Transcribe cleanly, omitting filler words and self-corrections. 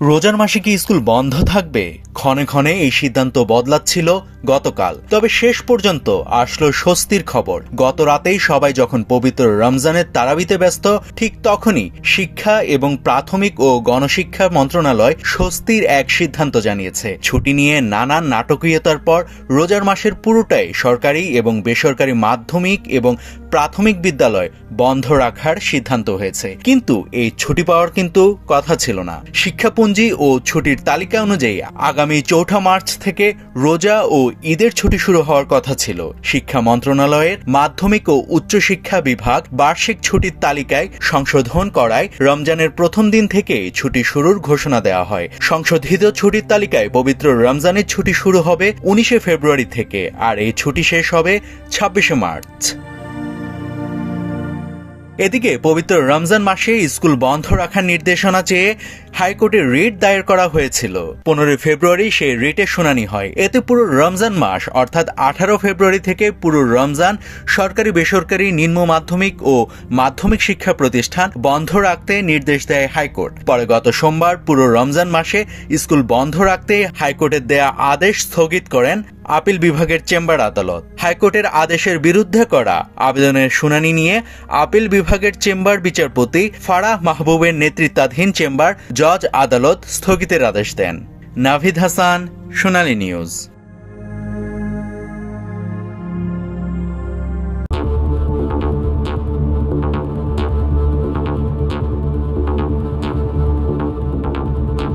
রোজার মাসে কি স্কুল বন্ধ থাকবে? ক্ষণে ক্ষণে এই সিদ্ধান্ত বদলাচ্ছিল গতকাল, তবে শেষ পর্যন্ত আসলো স্বস্তির খবর। গত রাতেই সবাই যখন পবিত্র রমজানের তারাবিতে ব্যস্ত, ঠিক তখনই শিক্ষা এবং প্রাথমিক ও গণশিক্ষা মন্ত্রণালয় স্বস্তির এক সিদ্ধান্ত জানিয়েছে। ছুটি নিয়ে নানান নাটকীয়তার পর রোজার মাসের পুরোটাই সরকারি এবং বেসরকারি মাধ্যমিক এবং প্রাথমিক বিদ্যালয় বন্ধ রাখার সিদ্ধান্ত হয়েছে। কিন্তু এই ছুটি পাওয়ার কিন্তু কথা ছিল না। শিক্ষাপুঞ্জি ও ছুটির তালিকা অনুযায়ী আগামী 4 মার্চ থেকে রোজা ও ঈদের ছুটি শুরু হওয়ার কথা ছিল। শিক্ষা মন্ত্রণালয়ের মাধ্যমিক ও উচ্চশিক্ষা বিভাগ বার্ষিক ছুটির তালিকায় সংশোধন করায় রমজানের প্রথম দিন থেকে ছুটি শুরুর ঘোষণা দেওয়া হয়। সংশোধিত ছুটির তালিকায় পবিত্র রমজানের ছুটি শুরু হবে 19 ফেব্রুয়ারি থেকে, আর এই ছুটি শেষ হবে 26 মার্চ। এদিকে পবিত্র রমজান মাসে স্কুল বন্ধ রাখার নির্দেশনা চেয়ে হাইকোর্টে রিট দায়ের করা হয়েছিল। 15 ফেব্রুয়ারি সেই রিটের শুনানি হয়। এতে পুরো রমজান মাস অর্থাৎ 18 ফেব্রুয়ারি থেকে পুরো রমজান সরকারি বেসরকারি নিম্ন মাধ্যমিক ও মাধ্যমিক শিক্ষা প্রতিষ্ঠান বন্ধ রাখতে নির্দেশ দেয় হাইকোর্ট। পরে গত সোমবার পুরো রমজান মাসে স্কুল বন্ধ রাখতে হাইকোর্টের দেয়া আদেশ স্থগিত করেন আপিল বিভাগের চেম্বার আদালত। হাইকোর্টের আদেশের বিরুদ্ধে করা আবেদনের শুনানি নিয়ে আপিল বিভাগের চেম্বার বিচারপতি ফারাহ মাহবুবের নেতৃত্বাধীন চেম্বার জজ আদালত স্থগিতের আদেশ দেন। নাভিদ হাসান, সোনালী নিউজ।